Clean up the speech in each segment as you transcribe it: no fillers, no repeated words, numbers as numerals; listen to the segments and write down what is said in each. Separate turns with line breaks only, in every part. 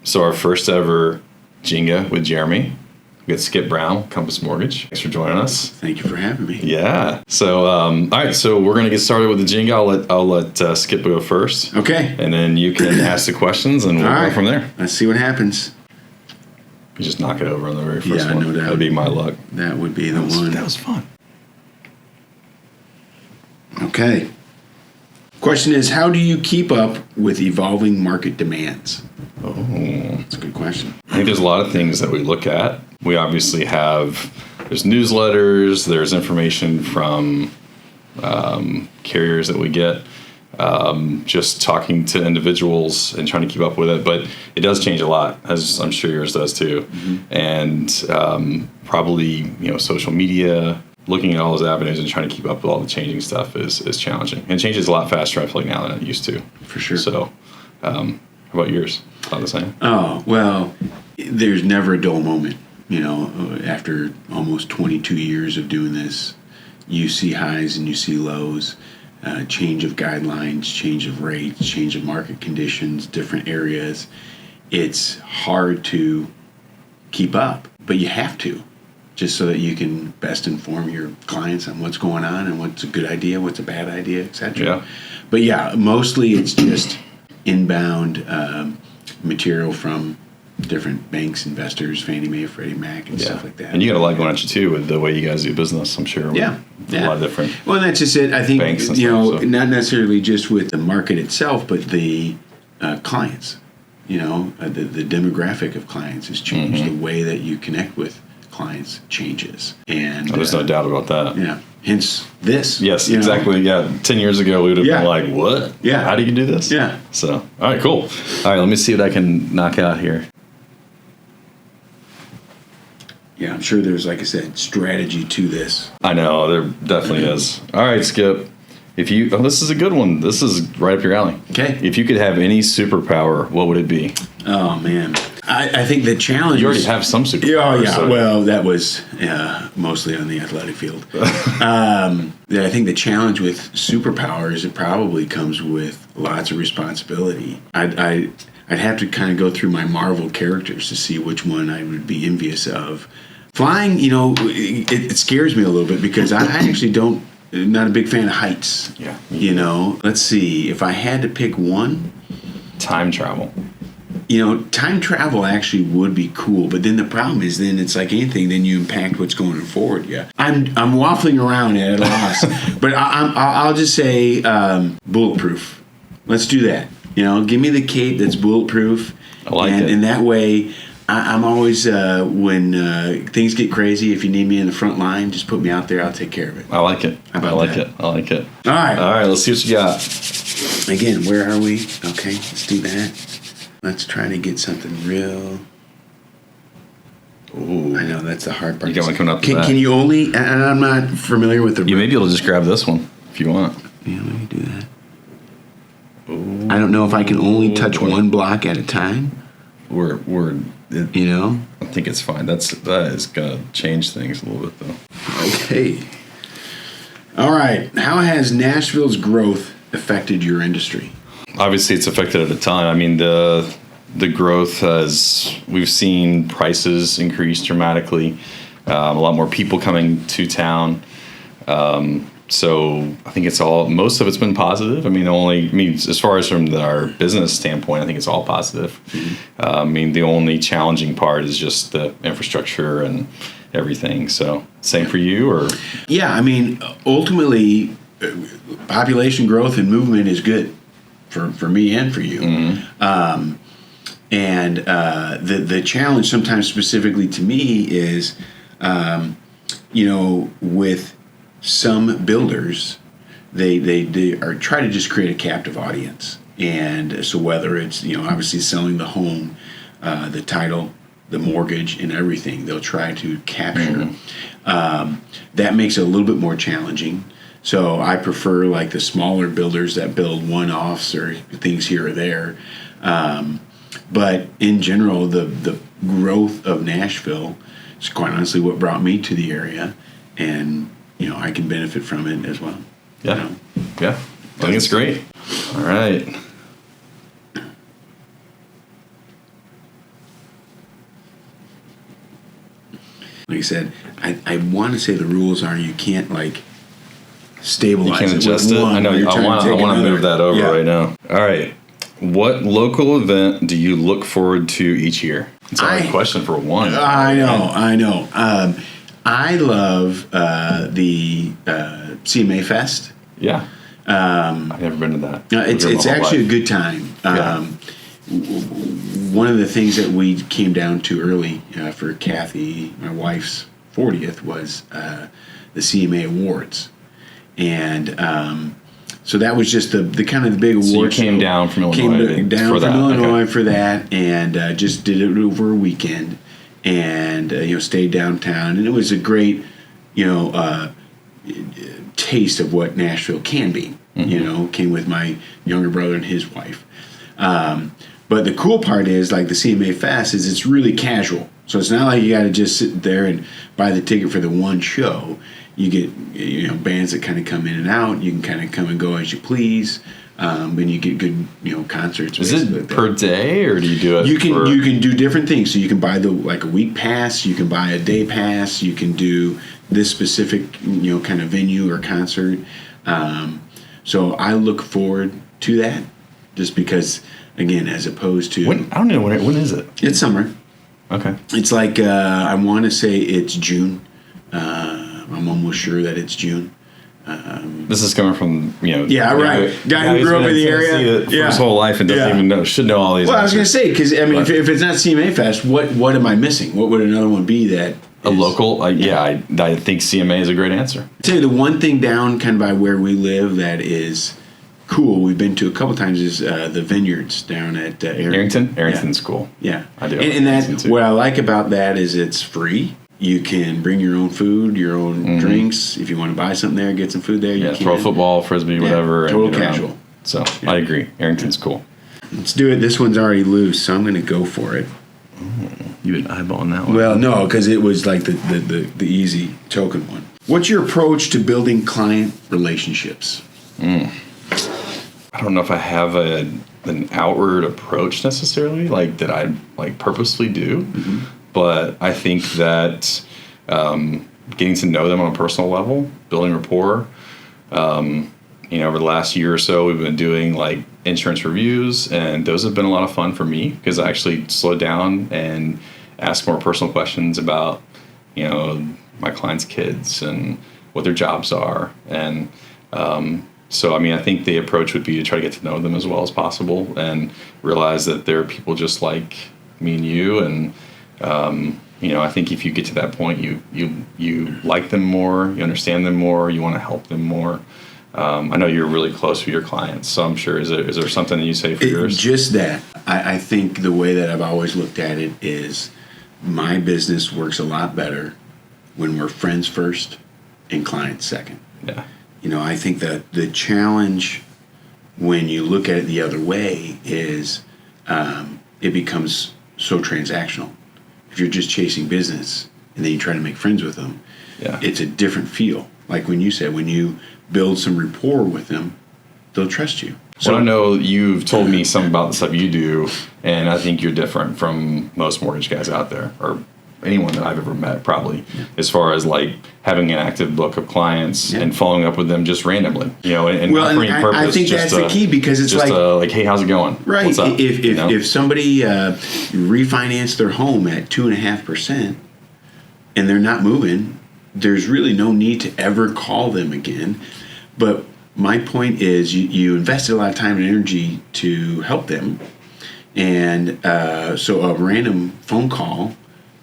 So our first ever Jenga with Jeremy. We got Skip Brown, Compass Mortgage. Thanks for joining us.
Thank you for having me.
Yeah. So, all right. So we're gonna get started with the Jenga. I'll let Skip go first.
Okay.
And then you can ask the questions, and we'll go from there.
Let's see what happens.
You just knock it over on the very first one.
No doubt.
That'd be my luck.
That would be the one.
That was fun.
Okay. Question is, how do you keep up with evolving market demands?
Oh,
That's a good question.
I think there's a lot of things that we look at. We obviously there's newsletters, there's information from carriers that we get, just talking to individuals and trying to keep up with it. But it does change a lot, as I'm sure yours does too. Mm-hmm. And probably, social media, looking at all those avenues and trying to keep up with all the changing stuff is challenging. And it changes a lot faster, I feel like, now than it used to.
For sure.
So, how about yours? About the same?
Oh, well, there's never a dull moment. After almost 22 years of doing this, you see highs and you see lows, change of guidelines, change of rates, change of market conditions, different areas. It's hard to keep up, but you have to, just so that you can best inform your clients on what's going on and what's a good idea, what's a bad idea, etc.
Yeah.
But yeah, mostly it's just inbound material from different banks, investors, Fannie Mae, Freddie Mac, and stuff like that.
And you got a lot going at you too with the way you guys do business, I'm sure.
Yeah.
A lot of different.
Well, that's just it. I think
banks and stuff, so.
Not necessarily just with the market itself, but the clients. The demographic of clients has changed.
Mm-hmm.
The way that you connect with clients changes, and
there's no doubt about that.
Yeah. Hence this.
Yes, exactly. Yeah. 10 years ago, we would have been like, "What?
Yeah.
How do you do this?"
Yeah.
So, all right, cool. All right, let me see what I can knock out here.
Yeah, I'm sure there's, like I said, strategy to this.
I know, there definitely is. All right, Skip. This is a good one. This is right up your alley.
Okay.
If you could have any superpower, what would it be?
Oh, man. I think the challenge
You already have some superpowers.
Yeah.
So.
Well, that was mostly on the athletic field. I think the challenge with superpowers, it probably comes with lots of responsibility. I'd have to kind of go through my Marvel characters to see which one I would be envious of. Flying, it scares me a little bit because I actually not a big fan of heights.
Yeah.
Let's see. If I had to pick one.
Time travel.
Time travel actually would be cool, but then the problem is then it's like anything, then you impact what's going forward. Yeah. I'm waffling around at a loss, but I'll just say bulletproof. Let's do that. Give me the cape that's bulletproof.
I like it.
And that way, I'm always, when things get crazy, if you need me in the front line, just put me out there. I'll take care of it.
I like it.
How about that?
I like it.
All right.
All right, let's see what you got.
Again, where are we? Okay, let's do that. Let's try to get something real.
Ooh.
I know, that's the hard part.
You got one coming up to that.
Can you only, and I'm not familiar with the...
You may be able to just grab this one if you want.
Yeah, let me do that. Ooh. I don't know if I can only touch one block at a time.
I think it's fine. That is gonna change things a little bit though.
Okay. All right. How has Nashville's growth affected your industry?
Obviously, it's affected at a ton. I mean, the growth we've seen prices increase dramatically. A lot more people coming to town. So I think most of it's been positive. As far as from our business standpoint, I think it's all positive. Mm-hmm. The only challenging part is just the infrastructure and everything. So same for you, or?
Yeah, ultimately, population growth and movement is good for me and for you. Mm-hmm. And the challenge sometimes specifically to me is, with some builders, they are try to just create a captive audience. And so whether it's, obviously selling the home, the title, the mortgage, and everything, they'll try to capture. Mm-hmm. That makes it a little bit more challenging. So I prefer like the smaller builders that build one-offs or things here or there. But in general, the growth of Nashville is quite honestly what brought me to the area. And I can benefit from it as well.
Yeah. Yeah. I think it's great. All right.
Like I said, I want to say the rules are you can't like stabilize
You can't adjust it.
one.
I know. I want to move that over right now. All right. What local event do you look forward to each year? It's a hard question for one.
I know. I love the CMA Fest.
Yeah. I've never been to that.
It's actually a good time. One of the things that we came down to early for Kathy, my wife's 40th, was the CMA Awards. And so that was just the kind of the big award.
So you came down from Illinois
for that, and just did it over a weekend, and stayed downtown, and it was a great taste of what Nashville can be.
Mm-hmm.
Came with my younger brother and his wife. But the cool part is, like the CMA Fest, is it's really casual. So it's not like you got to just sit there and buy the ticket for the one show. You get bands that kind of come in and out. You can kind of come and go as you please, and you get good concerts.
Is it per day, or do you do it?
You can do different things. So you can buy a week pass. You can buy a day pass. You can do this specific kind of venue or concert. So I look forward to that, just because, again, as opposed to
I don't know when is it?
It's summer.
Okay.
It's like I want to say it's June. I'm almost sure that it's June.
This is coming from
Yeah, right. Guy who grew up in the area
for his whole life and doesn't even should know all these.
Well, I was going to say, because if it's not CMA Fest, what am I missing? What would another one be that?
A local, I think CMA is a great answer.
I'll tell you, the one thing down kind of by where we live that is cool, we've been to a couple times, is the vineyards down at
Arrington. Arrington's cool.
Yeah,
I do.
And that, what I like about that is it's free. You can bring your own food, your own drinks. If you want to buy something there, get some food there. You can
throw a football, frisbee, whatever.
Total casual.
So I agree. Arrington's cool.
Let's do it. This one's already loose, so I'm going to go for it.
You've been eyeballing that one.
Well, no, because it was like the easy token one. What's your approach to building client relationships?
I don't know if I have an outward approach necessarily, like that I purposely do, but I think that getting to know them on a personal level, building rapport. Over the last year or so, we've been doing insurance reviews, and those have been a lot of fun for me because I actually slowed down and ask more personal questions about, my clients' kids and what their jobs are. And so, I think the approach would be to try to get to know them as well as possible and realize that they're people just like me and you. And, I think if you get to that point, you like them more, you understand them more, you want to help them more. I know you're really close with your clients, so I'm sure, is there something that you say for yours?
Just that. I think the way that I've always looked at it is my business works a lot better when we're friends first and clients second.
Yeah.
I think that the challenge when you look at it the other way is it becomes so transactional. If you're just chasing business and then you try to make friends with them, it's a different feel. Like when you said, when you build some rapport with them, they'll trust you.
So I know you've told me some about the stuff you do, and I think you're different from most mortgage guys out there, or anyone that I've ever met, probably, as far as having an active book of clients and following up with them just randomly, and not for any purpose.
I think that's the key, because it's
just hey, how's it going?
Right.
What's up?
If somebody refinanced their home at 2.5% and they're not moving, there's really no need to ever call them again. But my point is, you invested a lot of time and energy to help them, and so a random phone call,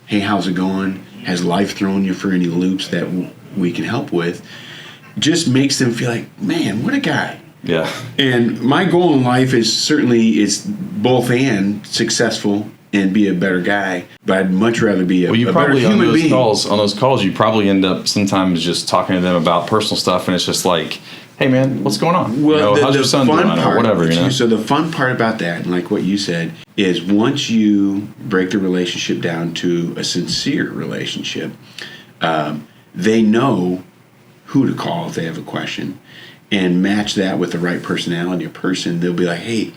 hey, how's it going? Has life thrown you for any loops that we can help with? Just makes them feel like, man, what a guy.
Yeah. And
my goal in life is certainly both and successful and be a better guy, but I'd much rather be a better human being.
On those calls, you probably end up sometimes just talking to them about personal stuff, and it's just like, hey, man, what's going on?
Well,
how's your son doing? Or whatever,
So the fun part about that, and like what you said, is once you break the relationship down to a sincere relationship, they know who to call if they have a question, and match that with the right personality of person. They'll be like, hey,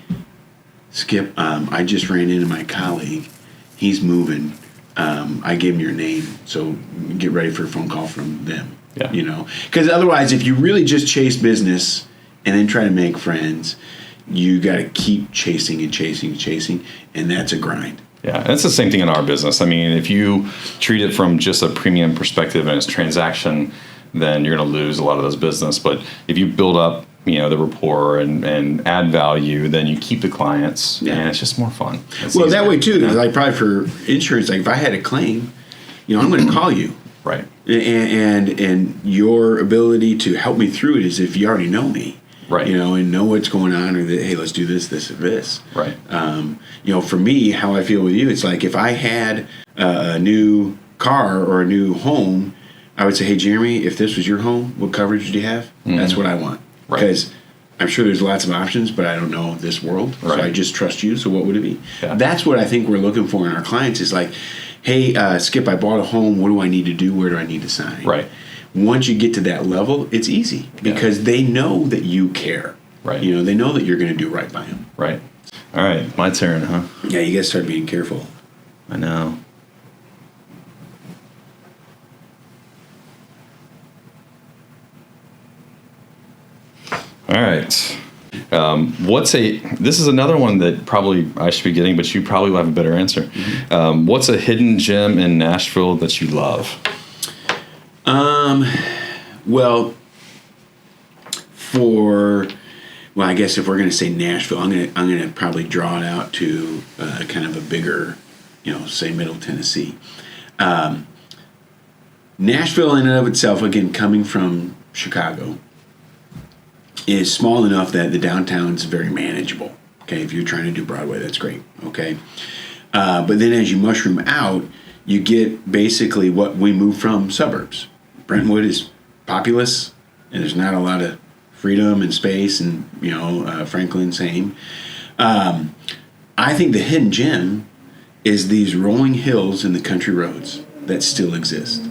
Skip, I just ran into my colleague. He's moving. I gave them your name, so get ready for a phone call from them.
Yeah.
You know, because otherwise, if you really just chase business and then try to make friends, you got to keep chasing and chasing and chasing, and that's a grind.
Yeah, and it's the same thing in our business. I mean, if you treat it from just a premium perspective and it's transaction, then you're going to lose a lot of those business. But if you build up, you know, the rapport and add value, then you keep the clients, and it's just more fun. It's
well,
easier.
that way too. Like probably for insurance, like if I had a claim, you know, I'm going to call you.
Right.
And your ability to help me through it is if you already know me.
Right.
You know, and know what's going on, or that, hey, let's do this, this, or this.
Right.
You know, for me, how I feel with you, it's like if I had a new car or a new home, I would say, hey, Jeremy, if this was your home, what coverage do you have? Mm-hmm. That's what I want.
Right.
Because I'm sure there's lots of options, but I don't know this world.
Right.
So I just trust you. So what would it be?
Yeah.
That's what I think we're looking for in our clients is like, hey, Skip, I bought a home. What do I need to do? Where do I need to sign?
Right.
Once you get to that level, it's easy because they know that you care.
Right.
You know, they know that you're going to do right by them.
Right. All right. My turn, huh?
Yeah, you got to start being careful.
I know. All right. This is another one that probably I should be getting, but you probably will have a better answer. Mm-hmm. What's a hidden gem in Nashville that you love?
Well, I guess if we're going to say Nashville, I'm going to probably draw it out to kind of a bigger, you know, say Middle Tennessee. Nashville in and of itself, again, coming from Chicago, is small enough that the downtown's very manageable. Okay, if you're trying to do Broadway, that's great. Okay, but then as you mushroom out, you get basically what we move from suburbs. Brentwood is populous, and there's not a lot of freedom and space, and you know, Franklin, same. I think the hidden gem is these rolling hills and the country roads that still exist.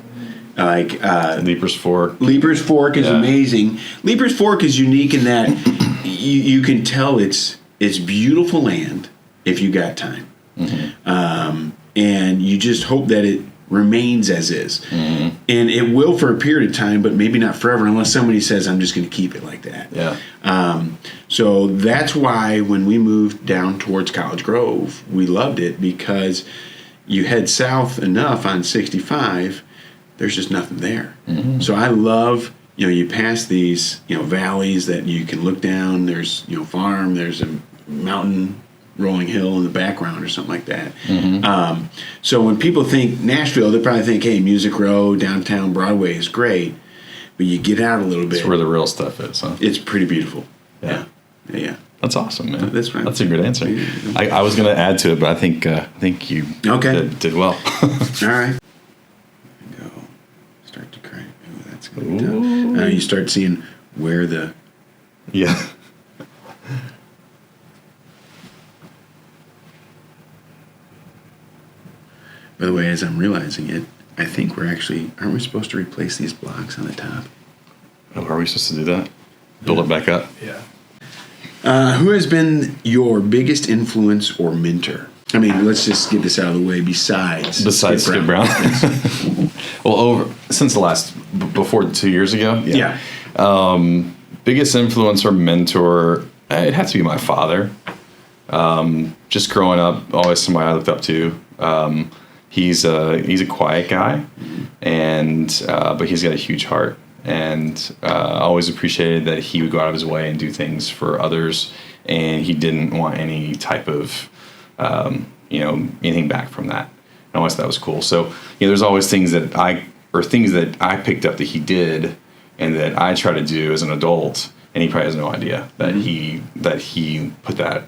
Like
Leaper's Fork.
Leaper's Fork is amazing. Leaper's Fork is unique in that you can tell it's beautiful land if you got time, and you just hope that it remains as is, and it will for a period of time, but maybe not forever unless somebody says I'm just going to keep it like that.
Yeah.
So that's why when we moved down towards College Grove, we loved it because you head south enough on 65. There's just nothing there. Mm-hmm. So I love, you know, you pass these, you know, valleys that you can look down. There's, you know, farm. There's a mountain rolling hill in the background or something like that. Mm-hmm. So when people think Nashville, they probably think, hey, Music Row, downtown Broadway is great. But you get out a little bit.
That's where the real stuff is, huh?
It's pretty beautiful.
Yeah.
Yeah.
That's awesome, man.
That's right.
That's a good answer. I was going to add to it, but I think you did well.
All right. Go. Start to crank. Oh, that's good. Now you start seeing where the...
Yeah.
By the way, as I'm realizing it, I think aren't we supposed to replace these blocks on the top?
Oh, are we supposed to do that? Build it back up?
Yeah. Who has been your biggest influence or mentor? I mean, let's just get this out of the way. Besides Skip Brown.
Well, before 2 years ago.
Yeah.
Biggest influence or mentor, it had to be my father. Just growing up, always somebody I looked up to. He's a quiet guy, but he's got a huge heart. And I always appreciated that he would go out of his way and do things for others, and he didn't want any type of, anything back from that. And I always thought that was cool. So, there's always things that I picked up that he did, and that I try to do as an adult, and he probably has no idea that he put that,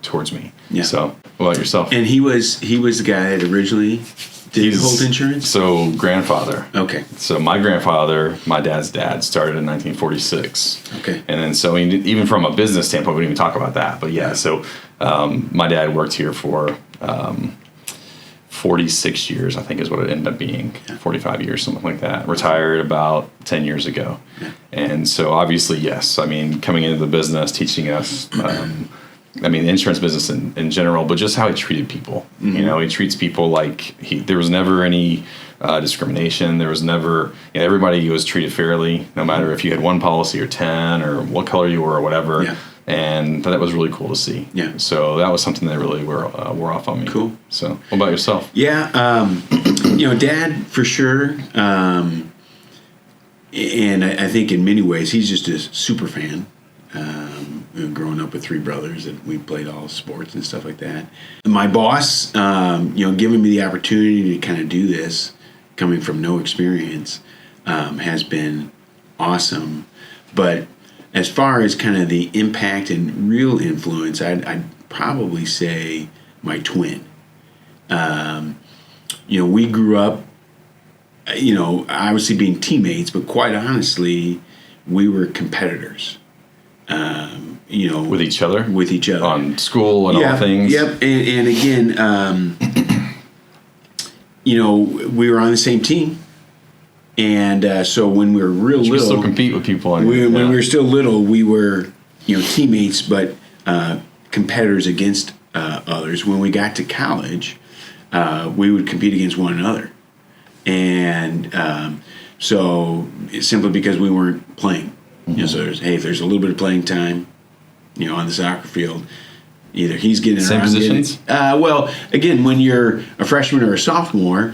towards me. Yeah. So, what about yourself?
And he was the guy that originally did Holt Insurance?
So, grandfather.
Okay.
So, my grandfather, my dad's dad, started in 1946.
Okay.
And then, so even from a business standpoint, we didn't even talk about that. But yeah, so my dad worked here for 46 years, I think is what it ended up being. Yeah. 45 years, something like that. Retired about 10 years ago. Yeah. And so, obviously, yes. I mean, coming into the business, teaching us I mean, the insurance business in general, but just how he treated people.
Mm-hmm.
You know, he treats people like there was never any discrimination. There was never, everybody was treated fairly, no matter if you had one policy or 10 or what color you were or whatever.
Yeah.
And that was really cool to see.
Yeah.
So that was something that really wore off on me.
Cool.
So what about yourself?
Yeah. Dad, for sure. And I think in many ways, he's just a super fan. Growing up with three brothers, and we played all sports and stuff like that. My boss, giving me the opportunity to kind of do this, coming from no experience, has been awesome. But as far as kind of the impact and real influence, I'd probably say my twin. We grew up, obviously being teammates, but quite honestly, we were competitors.
With each other?
With each other.
On school and all things?
Yep. And again, we were on the same team. And so when we were real little...
You still compete with people.
When we were still little, we were, teammates, but competitors against others. When we got to college, we would compete against one another. And so simply because we weren't playing.
Mm-hmm.
So there's a little bit of playing time, on the soccer field. Either he's getting
same
around,
positions.
Well, again, when you're a freshman or a sophomore,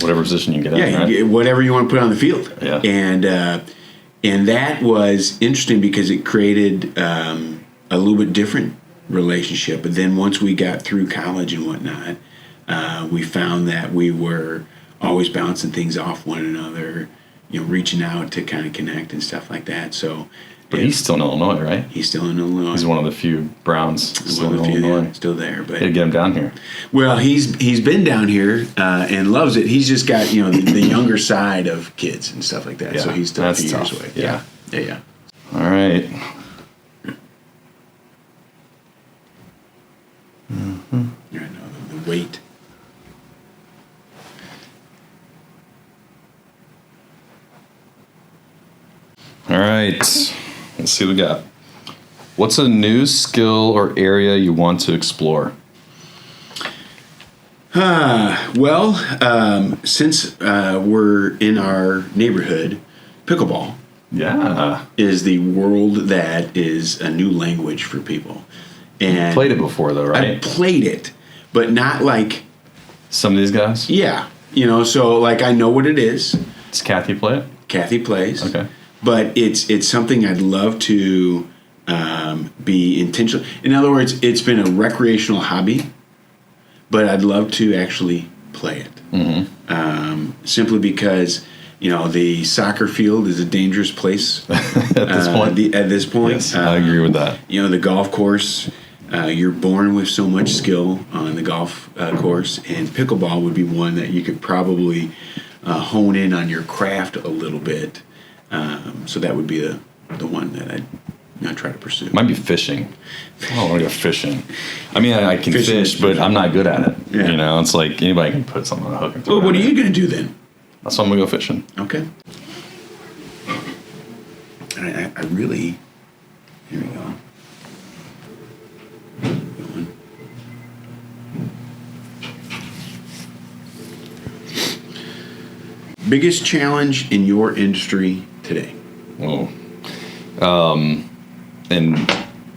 whatever position you get in, right?
Whatever you want to put on the field.
Yeah.
And that was interesting because it created a little bit different relationship. But then once we got through college and whatnot, we found that we were always bouncing things off one another. Reaching out to kind of connect and stuff like that. So,
but he's still in Illinois, right?
He's still in Illinois.
He's one of the few Browns still in Illinois.
Still there, but
gotta get him down here.
Well, he's been down here and loves it. He's just got the younger side of kids and stuff like that.
Yeah,
so he's still a few
tough.
years away. Yeah.
All right.
Mm-hmm. I know the weight.
All right, let's see what we got. What's a new skill or area you want to explore?
Since we're in our neighborhood, pickleball is the world that is a new language for people. And
you played it before, though, right?
I played it, but not like...
Some of these guys?
Yeah. So like I know what it is.
Does Kathy play it?
Kathy plays.
Okay.
But it's something I'd love to be intentional. In other words, it's been a recreational hobby, but I'd love to actually play it.
Mm-hmm.
Simply because the soccer field is a dangerous place
at this point.
Yes,
I agree with that.
The golf course. You're born with so much skill on the golf course, and pickleball would be one that you could probably hone in on your craft a little bit. So that would be the one that I'd try to pursue.
Might be fishing. I don't want to go fishing. I mean, I can fish, but I'm not good at it.
Yeah.
It's like anybody can put something on a hook and throw it.
Well, what are you going to do then?
That's why I'm going to go fishing.
Okay. I really... Here we go. Biggest challenge in your industry today?
Oh. In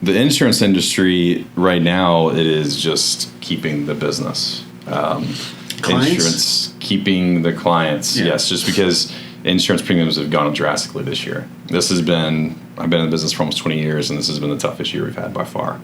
the insurance industry right now, it is just keeping the business.
Clients?
Insurance, keeping the clients.
Yeah.
Yes, just because insurance premiums have gone up drastically this year. I've been in the business for almost 20 years, and this has been the toughest year we've had by far.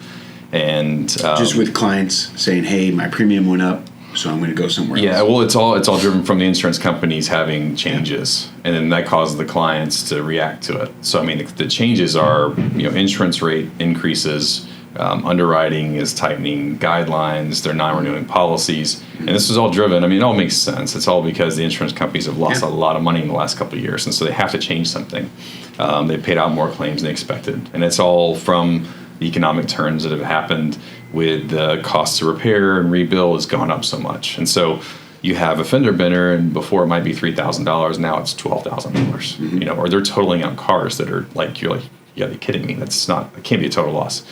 And
just with clients saying, "Hey, my premium went up, so I'm going to go somewhere else."
Yeah, well, it's all driven from the insurance companies having changes, and then that causes the clients to react to it. So, I mean, the changes are, insurance rate increases, underwriting is tightening guidelines, they're non-renewing policies, and this is all driven. I mean, it all makes sense. It's all because the insurance companies have lost a lot of money in the last couple of years, and so they have to change something. They paid out more claims than they expected, and it's all from the economic turns that have happened with the cost to repair and rebuild has gone up so much. And so you have a fender bender, and before it might be $3,000, now it's $12,000. Or they're totaling out cars that are like, you're like, you gotta be kidding me. It can't be a total loss.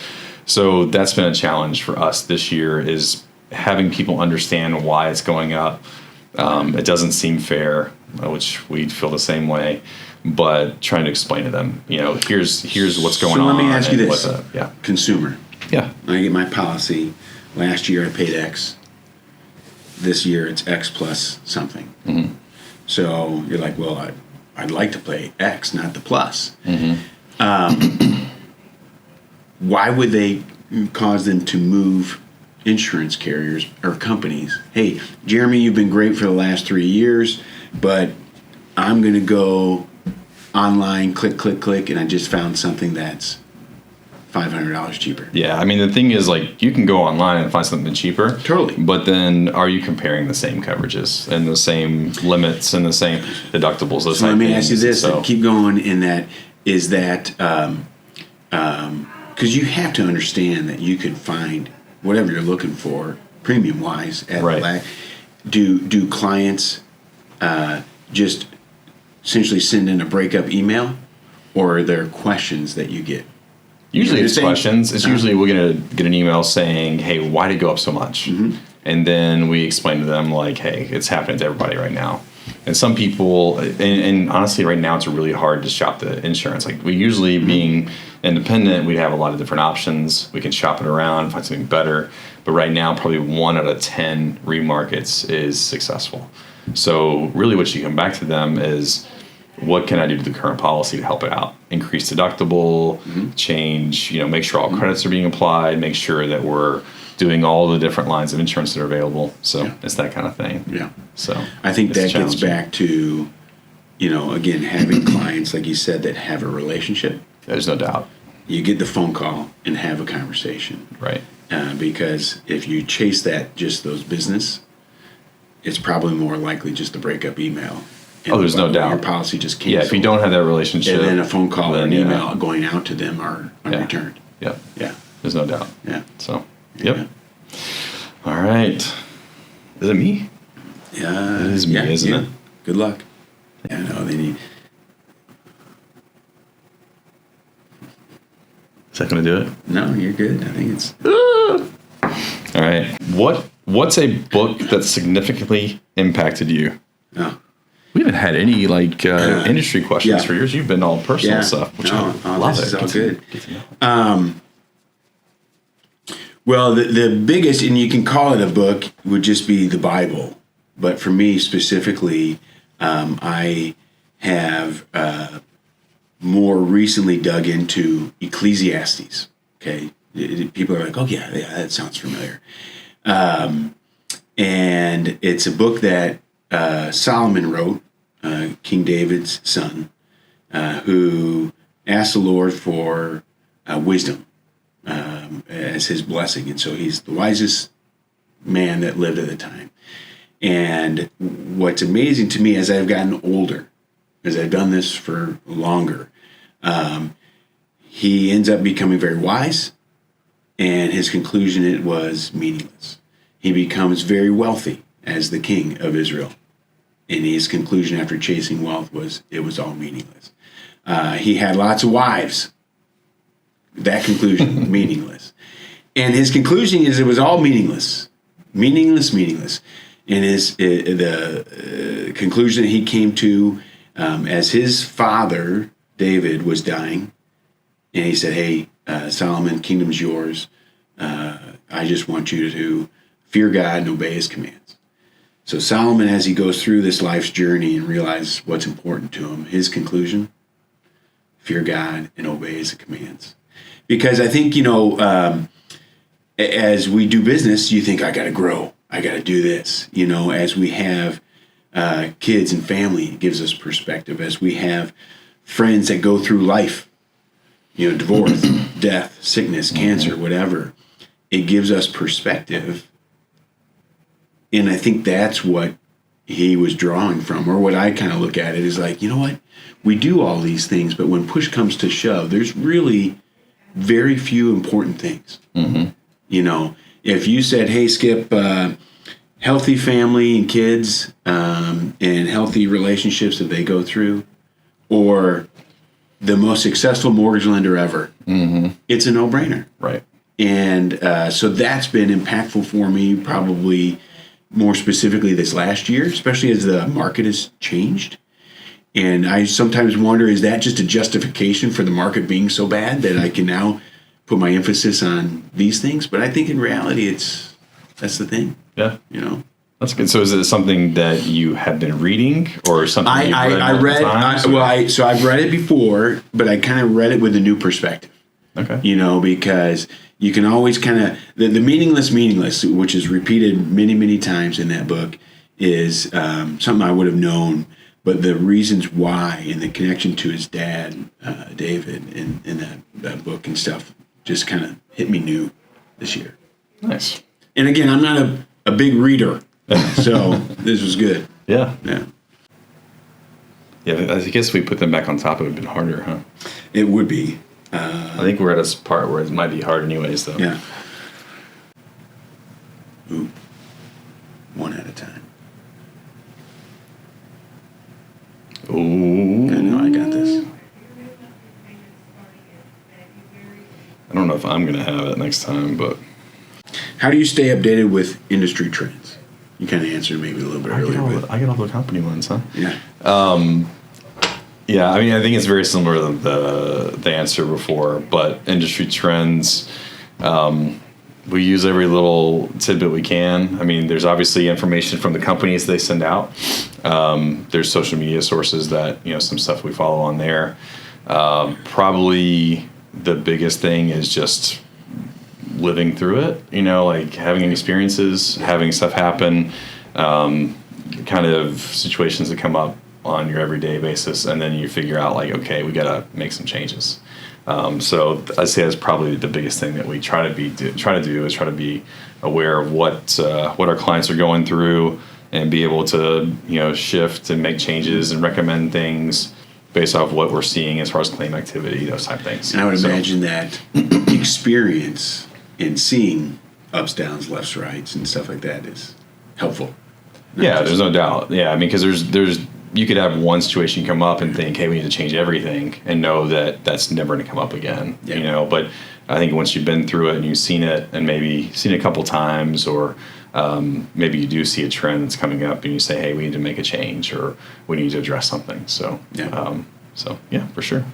So that's been a challenge for us this year, is having people understand why it's going up. It doesn't seem fair, which we feel the same way, but trying to explain to them, here's what's going on.
So let me ask you this.
Yeah.
Consumer.
Yeah.
I get my policy. Last year I paid X. This year it's X plus something.
Mm-hmm.
So you're like, well, I'd like to pay X, not the plus.
Mm-hmm.
Why would they cause them to move insurance carriers or companies? Hey, Jeremy, you've been great for the last 3 years, but I'm going to go online, click, and I just found something that's $500 cheaper.
Yeah, I mean, the thing is, like, you can go online and find something cheaper.
Totally.
But then are you comparing the same coverages and the same limits and the same deductibles?
So let me ask you this, and keep going in that, is that, because you have to understand that you could find whatever you're looking for premium-wise at
right.
Do clients just essentially send in a breakup email, or are there questions that you get?
Usually it's questions. It's usually we're going to get an email saying, hey, why did it go up so much? Mm-hmm. And then we explain to them, like, hey, it's happening to everybody right now. And some people, and honestly, right now it's really hard to shop the insurance. Like, we usually, being independent, we'd have a lot of different options. We can shop it around, find something better. But right now, probably 1 out of 10 remarkets is successful. So really what you come back to them is, what can I do to the current policy to help it out? Increase deductible, change, make sure all credits are being applied, make sure that we're doing all the different lines of insurance that are available. So it's that kind of thing.
Yeah.
So
I think that gets back to, again, having clients, like you said, that have a relationship.
There's no doubt.
You get the phone call and have a conversation.
Right.
Because if you chase those business, it's probably more likely just a breakup email.
There's no doubt.
Your policy just canceled.
Yeah, if you don't have that relationship.
And then a phone call or an email going out to them are returned.
Yeah.
Yeah.
There's no doubt.
Yeah.
So, yep. Yeah. All right. Is it me?
Yeah.
It is me, isn't it?
Good luck. Yeah, no, they need.
Is that going to do it?
No, you're good. I think it's.
All right. What's a book that significantly impacted you?
Oh.
We haven't had any industry questions for years. You've been all personal stuff, which I love.
This is all good. Well, the biggest, and you can call it a book, would just be the Bible. But for me specifically, I have more recently dug into Ecclesiastes. Okay, people are like, "Oh yeah, that sounds familiar," and it's a book that Solomon wrote, King David's son, who asked the Lord for wisdom as his blessing. And so he's the wisest man that lived at the time. And what's amazing to me as I've gotten older, as I've done this for longer, he ends up becoming very wise, and his conclusion, it was meaningless. He becomes very wealthy as the king of Israel. And his conclusion after chasing wealth was, it was all meaningless. He had lots of wives. That conclusion, meaningless. And his conclusion is, it was all meaningless. Meaningless. And the conclusion that he came to as his father, David, was dying. And he said, hey, Solomon, kingdom's yours. I just want you to fear God and obey his commands. So Solomon, as he goes through this life's journey and realizes what's important to him, his conclusion, fear God and obey his commands. Because I think, as we do business, you think, I got to grow. I got to do this. As we have kids and family, it gives us perspective. As we have friends that go through life, divorce, death, sickness, cancer, whatever, it gives us perspective. And I think that's what he was drawing from, or what I kind of look at it is like, you know what? We do all these things, but when push comes to shove, there's really very few important things. Mm-hmm. If you said, hey, Skip, healthy family and kids and healthy relationships that they go through, or the most successful mortgage lender ever, it's a no-brainer.
Right.
And so that's been impactful for me, probably more specifically this last year, especially as the market has changed. And I sometimes wonder, is that just a justification for the market being so bad that I can now put my emphasis on these things? But I think in reality, that's the thing.
Yeah.
You know?
That's good. So is it something that you have been reading or something
I've read it before, but I kind of read it with a new perspective.
Okay.
You know, because you can always kind of, the meaningless, which is repeated many, many times in that book, is something I would have known, but the reasons why and the connection to his dad, David, in that book and stuff just kind of hit me new this year.
Nice.
And again, I'm not a big reader, so this was good.
Yeah.
Yeah.
Yeah, I guess if we put them back on top, it would have been harder, huh?
It would be.
I think we're at a part where it might be hard anyways, though.
Yeah. Ooh. One at a time.
Ooh.
I know, I got this.
I don't know if I'm going to have it next time, but...
How do you stay updated with industry trends? You kind of answered maybe a little bit earlier.
I get all the company ones, huh?
Yeah.
Yeah, I mean, I think it's very similar to the answer before, but industry trends, we use every little tidbit we can. I mean, there's obviously information from the companies they send out. There's social media sources that, some stuff we follow on there. Probably the biggest thing is just living through it, like having experiences, having stuff happen, kind of situations that come up on your everyday basis, and then you figure out like, okay, we got to make some changes. So I'd say that's probably the biggest thing that we try to be aware of what our clients are going through, and be able to shift and make changes and recommend things based off what we're seeing as far as claim activity, those type of things.
And I would imagine that experience in seeing ups, downs, lefts, rights, and stuff like that is helpful.
Yeah, there's no doubt. Yeah, I mean, because there's you could have one situation come up and think, hey, we need to change everything, and know that that's never going to come up again.
Yeah.
But I think once you've been through it and you've seen it, and maybe seen it a couple times, or maybe you do see a trend that's coming up, and you say, hey, we need to make a change, or we need to address something. So, yeah, for sure.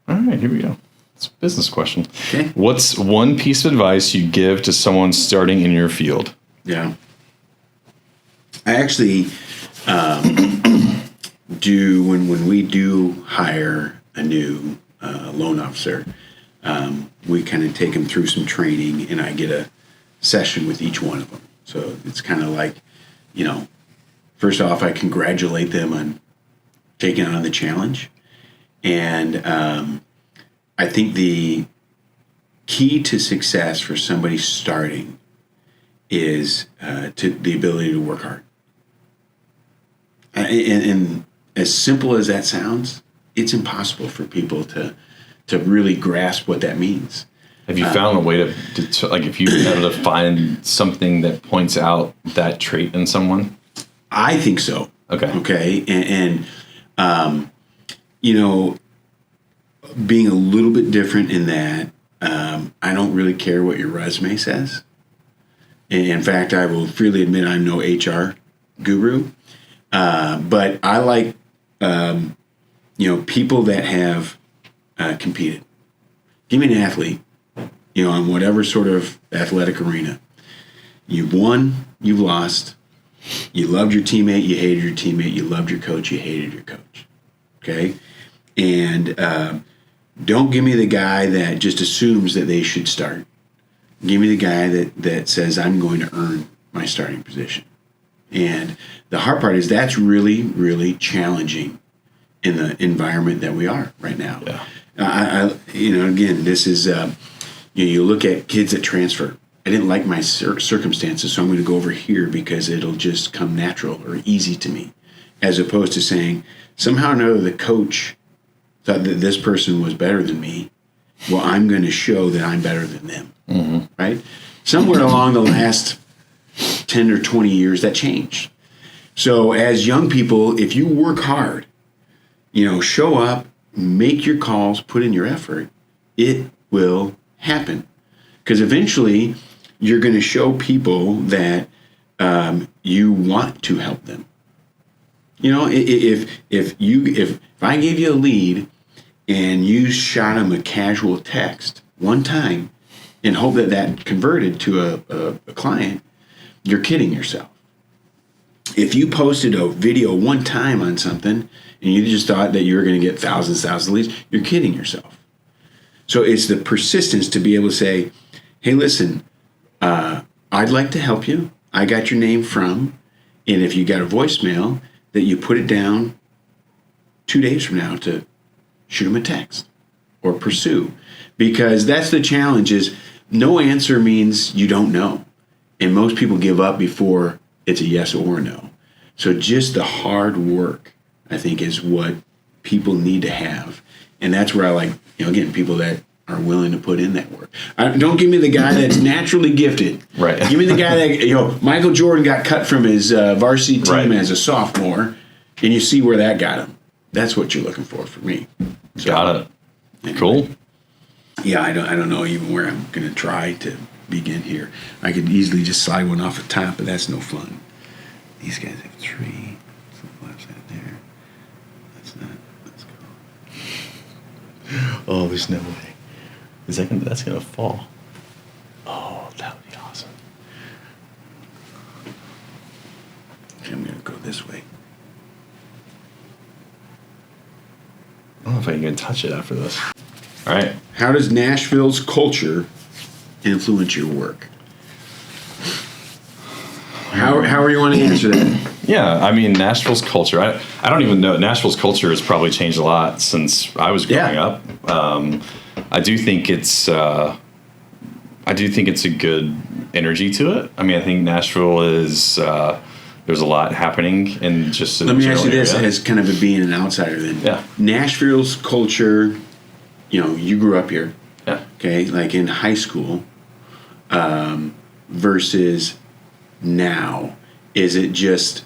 All right, here we go. It's a business question.
Okay.
What's one piece of advice you give to someone starting in your field?
Yeah. I actually do, when we do hire a new loan officer, we kind of take them through some training, and I get a session with each one of them. So it's kind of like, first off, I congratulate them on taking on the challenge. And I think the key to success for somebody starting is to the ability to work hard. And as simple as that sounds, it's impossible for people to really grasp what that means.
Have you found a way to like, if you've been able to find something that points out that trait in someone?
I think so. Okay. And being a little bit different in that, I don't really care what your resume says. In fact, I will freely admit I'm no HR guru. But I like, people that have competed. Give me an athlete, in whatever sort of athletic arena. You've won, you've lost. You loved your teammate, you hated your teammate. You loved your coach, you hated your coach. Okay? And don't give me the guy that just assumes that they should start. Give me the guy that says, I'm going to earn my starting position. And the hard part is that's really, really challenging in the environment that we are right now.
Yeah.
Again, this is, you look at kids that transfer. I didn't like my circumstances, so I'm going to go over here because it'll just come natural or easy to me. As opposed to saying, somehow or another, the coach thought that this person was better than me. Well, I'm going to show that I'm better than them. Mm-hmm. Right? somewhere along the last 10 or 20 years that changed. So as young people, if you work hard, show up, make your calls, put in your effort, it will happen. Because eventually you're going to show people that you want to help them. If I gave you a lead and you shot them a casual text one time and hope that converted to a client, you're kidding yourself. If you posted a video one time on something and you just thought that you were going to get thousands of leads, you're kidding yourself. So it's the persistence to be able to say, hey, listen, I'd like to help you. I got your name from, and if you got a voicemail, that you put it down 2 days from now to shoot them a text or pursue. Because that's the challenge, is no answer means you don't know. And most people give up before it's a yes or no. So just the hard work, I think, is what people need to have. And that's where I like, again, people that are willing to put in that work. Don't give me the guy that's naturally gifted.
Right.
Give me the guy that, Michael Jordan got cut from his varsity team as a sophomore, and you see where that got him. That's what you're looking for me. So,
got it. Anyway, cool.
Yeah, I don't know even where I'm going to try to begin here. I could easily just slide one off the top, but that's no fun. These guys have 3. So what's that there? That's not. Let's go.
Oh, there's no way. That's gonna fall. Oh, that would be awesome.
Okay, I'm gonna go this way.
I don't know if I can even touch it after this. All right.
How does Nashville's culture influence your work? How you want to answer that?
Yeah, I mean, Nashville's culture. I don't even know. Nashville's culture has probably changed a lot since I was growing up. I do think it's a good energy to it. I mean, I think Nashville is there's a lot happening in just.
Let me ask you this, as kind of being an outsider, then.
Yeah.
Nashville's culture. You grew up here.
Yeah.
Okay, like in high school, versus now. Is it just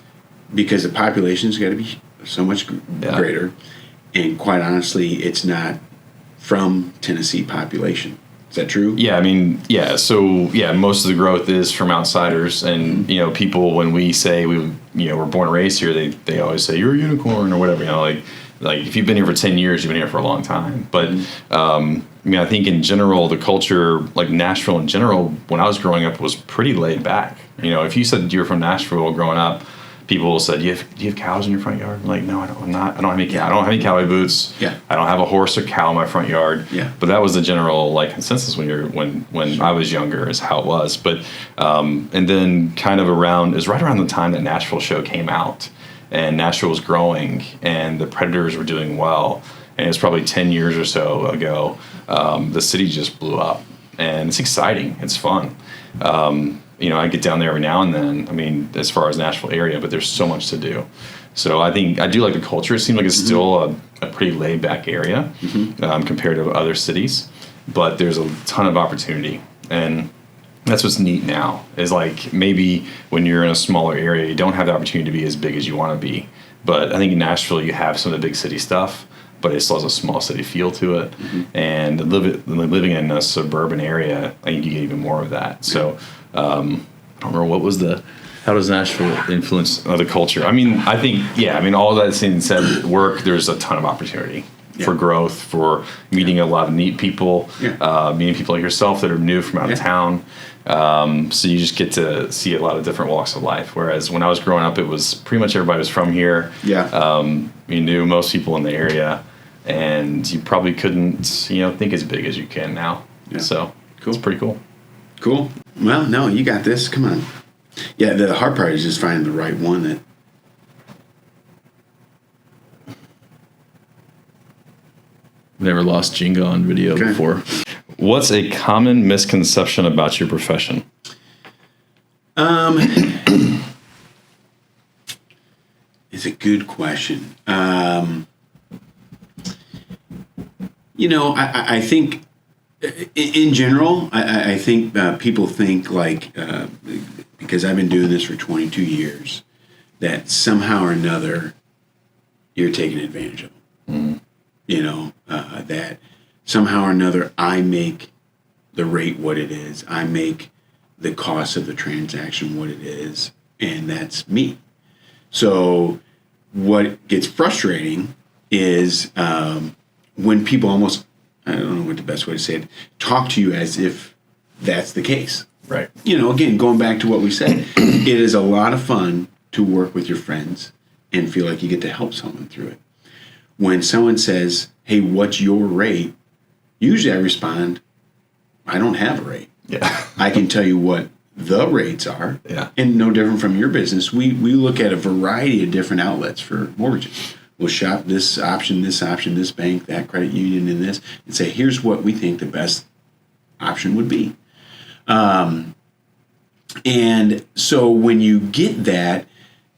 because the population's got to be so much greater, and quite honestly, it's not from Tennessee population. Is that true?
Yeah, I mean, yeah. So, most of the growth is from outsiders, and people, when we say we're born and raised here, they always say you're a unicorn or whatever. Like if you've been here for 10 years, you've been here for a long time. But I think in general, the culture, like Nashville in general, when I was growing up, was pretty laid back. If you said you're from Nashville growing up, people said, do you have cows in your front yard? I'm like, no, I don't. I don't have any cow. I don't have any cowboy boots.
Yeah.
I don't have a horse or cow in my front yard.
Yeah.
But that was the general consensus when I was younger, is how it was. But and then kind of right around the time that Nashville show came out, and Nashville was growing, and the Predators were doing well, and it was probably 10 years or so ago. The city just blew up, and it's exciting. It's fun. I get down there every now and then, I mean, as far as Nashville area, but there's so much to do. So I think I do like the culture. It seems like it's still a pretty laid back area compared to other cities, but there's a ton of opportunity. And that's what's neat now, is like maybe when you're in a smaller area, you don't have the opportunity to be as big as you want to be. But I think in Nashville, you have some of the big city stuff, but it still has a small city feel to it. And living in a suburban area, I think you get even more of that. So I don't remember how does Nashville influence the culture? I mean, I think, all that said, work, there's a ton of opportunity for growth, for meeting a lot of neat people, meeting people like yourself that are new from out of town. So you just get to see a lot of different walks of life. Whereas when I was growing up, it was pretty much everybody was from here.
Yeah.
You knew most people in the area, and you probably couldn't, think as big as you can now. Yeah. So cool. It's pretty cool.
Cool. Well, no, you got this. Come on. Yeah, the hard part is just finding the right one that.
Never lost Jenga on video before. What's a common misconception about your profession?
It's a good question. I think In general, I think people think like, because I've been doing this for 22 years, that somehow or another you're taking advantage of them. That somehow or another I make the rate what it is. I make the cost of the transaction what it is, and that's me. So what gets frustrating is when people almost, I don't know what the best way to say it, talk to you as if that's the case.
Right.
Again, going back to what we said, it is a lot of fun to work with your friends and feel like you get to help someone through it. When someone says, hey, what's your rate? Usually I respond, I don't have a rate.
Yeah.
I can tell you what the rates are.
Yeah.
And no different from your business. We look at a variety of different outlets for mortgages. We'll shop this option, this bank, that credit union, and this, and say, here's what we think the best option would be. And so when you get that,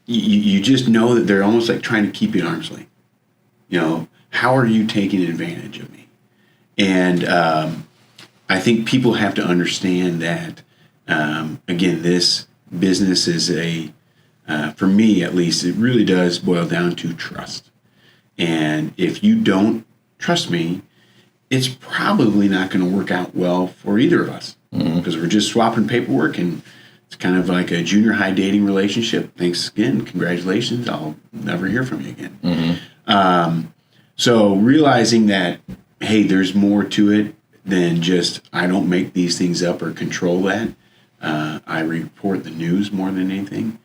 you just know that they're almost like trying to keep you at arm's length. How are you taking advantage of me? And I think people have to understand that, again, this business is for me at least, it really does boil down to trust. And if you don't trust me, it's probably not going to work out well for either of us, because we're just swapping paperwork, and it's kind of like a junior high dating relationship. Thanks again. Congratulations. I'll never hear from you again. So realizing that, hey, there's more to it than just I don't make these things up or control that. I report the news more than anything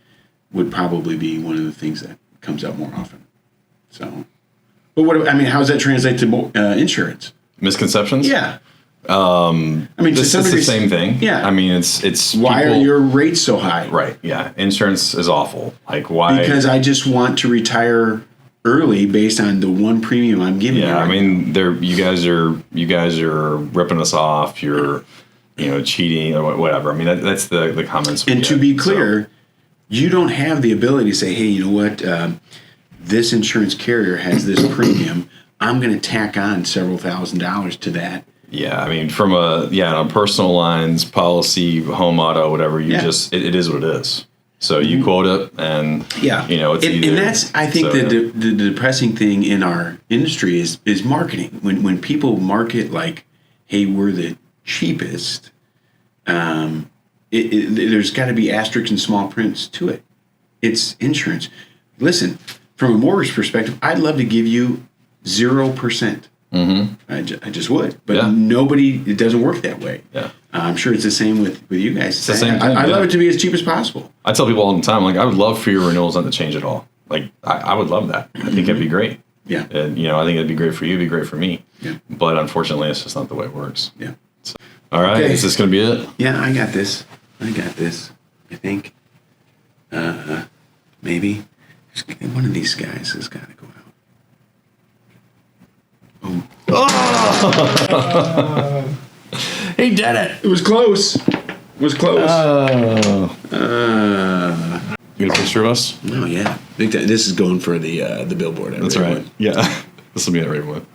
would probably be one of the things that comes up more often. So, but how does that translate to insurance?
Misconceptions?
Yeah.
It's the same thing.
Yeah.
It's
why
people,
are your rates so high?
Right. Yeah. Insurance is awful. Like, why?
Because I just want to retire early based on the one premium I'm giving.
Yeah. You guys are ripping us off. You're, cheating or whatever. That's the comments.
And to be clear, you don't have the ability to say, hey, you know what? This insurance carrier has this premium. I'm going to tack on several $1,000s to that.
Yeah, from a personal lines policy, home auto, whatever. It is what it is. So you quote it, and it's either.
And that's, I think, the depressing thing in our industry is marketing. When people market like, hey, we're the cheapest, there's got to be asterisks and small prints to it. It's insurance. Listen, from a mortgage perspective, I'd love to give you 0%. I just would, but it doesn't work that way.
Yeah.
I'm sure it's the same with you guys.
It's the same thing.
I'd love it to be as cheap as possible.
I tell people all the time, I would love for your renewals not to change at all. I would love that. I think it'd be great.
Yeah.
And, I think it'd be great for you, it'd be great for me.
Yeah.
But unfortunately, it's just not the way it works.
Yeah.
So, all right. Okay. Is this going to be it?
Yeah, I got this. I think. Maybe. One of these guys has got to go out.
Oh! He did it.
It was close. You
get a picture of us?
Oh, yeah. This is going for the billboard.
That's right. Yeah. This will be at Ravenwood.